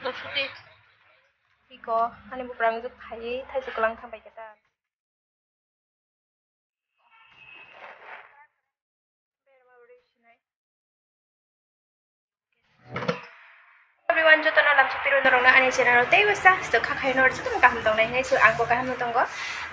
Suti. Iko, ane buprang itu thai sekolah sampai kita. Everyone joto no lam chapiro norong na ani channel te wasa so khakai nor joto kaham dong nai nei so angko kaham dong go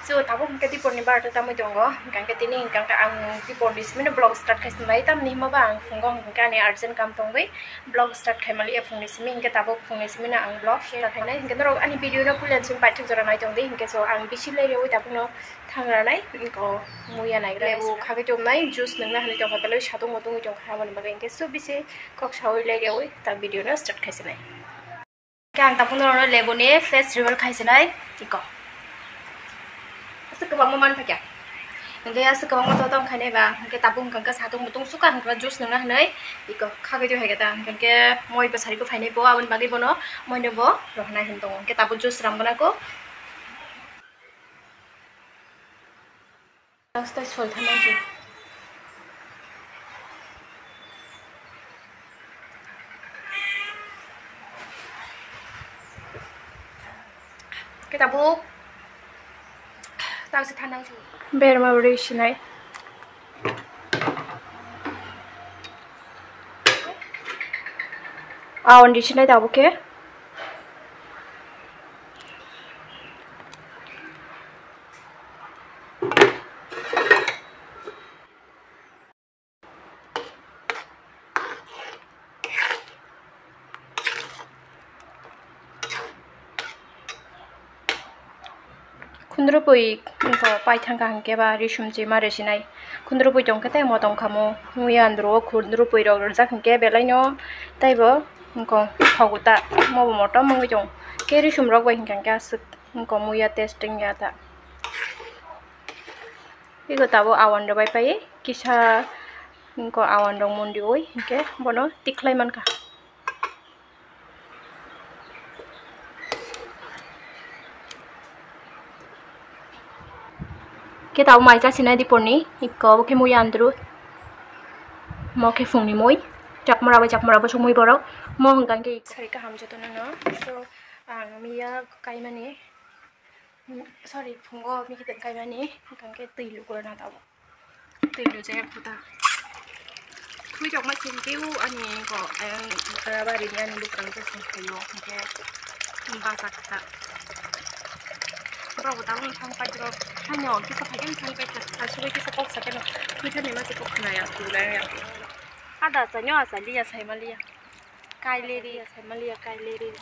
so tabo ke di porni bar ta tamu dong go kan ke tini kan ka ang di porni simene blog start khai smai tam ni ma bang fungong kan ni urgent kam tong bai blog start khai mali fungni simi ke tabo fungni simene ang blog start khai nai ke norong ani video no pulen sim pai jora nai dong dei ke so ang bisi le rewi tabo no thangra nai ko muya nai gra bu khage jom nai juice nang na hani jong ka le shatung motung jong kha mon bagai ke so bisi kok shawi le rewi ta video no start khai nai Kang tapung noro lebone festival khaisenai tiko sekebang moman pakya engke ya sekebang moto tong khane ba engke tapung kangka satung mutung suka hangkra jus nang hanai iko khage jo hegeta engke moi pasari ko phainai bo abon bagi bono moi nebo rohna hintong engke tapu jus rambona ko asta solthana ju kita buk tahu setanang sih biar mau original original tahu ke Kundrupui ko paithangka hangke ba risumji maresinai kundrupui tongke tai modong kamo muya andro kundrupui rog rjak hangke belaino taibo ko phaguta mobo moto mongwi jong ke risum rog bai hangke asuk ko muya testing ya ta iko tabo awan do bai pai kisa ko awan dong mundi oi hangke bono tiklai manka kita tahu mai sinai di porni iko ke muya andro mo ke fungni moi jak maraba sumui borok mo hangkan ke sari ka ham joto no so ang miya kai mani sorry fungo mi kita kai mani hangkan ke tilu ko na tawo tilu je puta kui jok ma sin kiu ani ko karabari ni ani bukan ke singkayo ke basak taเราต้องทำไปเราถ้าหยอกที่สะพายยังทำไปแต่ช่วยที่สะพกสักหน่อยคือท่านนี้มาจะพกขนาดอยากดูแลอยากada sanyo asali ya saya malia kai leri ya saya malia kai leri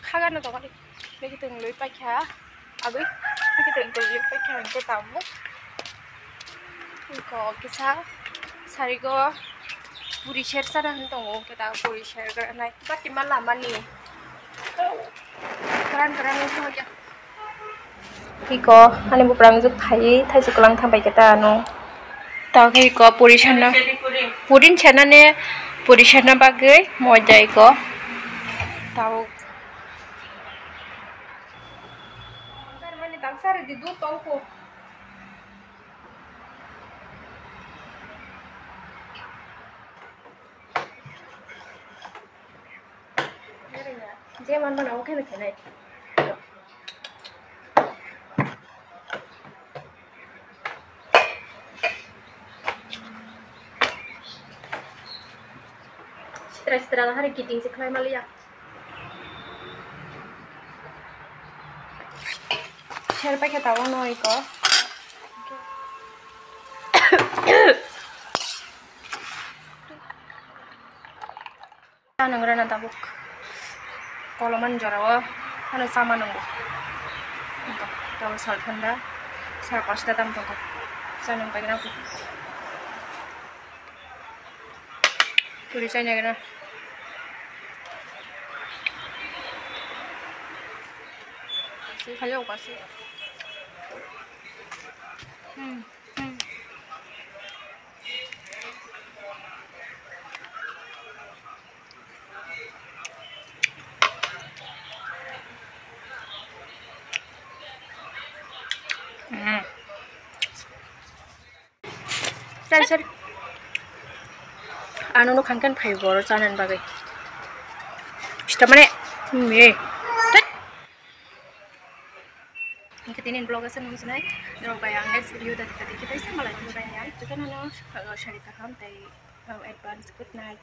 kagan na to kali begitu ngelui pakai abi begitu ngelui pakai ke tamu ko kisah sarigo puri share sana hentong kita puri share karena pasti malam mani keren itu aja iko ane buprang juk thai sekolah sampai kita anu tahu iko puri sana purin sana ne puri sana bagai moja iko tahu mani tangsar di du tongko Jangan mana oke nak naik. Setelah hari kiting seklai malia. Share pakai tahu no iko. Nang rana tabuk. Kalau menjarawa, anu sama nunggu. Untuk tahu soal tanda, saya pas datang tunggu. Saya nunggu kenapa? Tulisannya kenapa? Sih, kalau pasti. Sir. Anu no kankan fiber chanan bagai. Stop mane. Me. Ketinin vlog asan musnai. Dero bayang next video tadi kita isa malah bayang. Kita nano kalau syari kaham tai advance good night.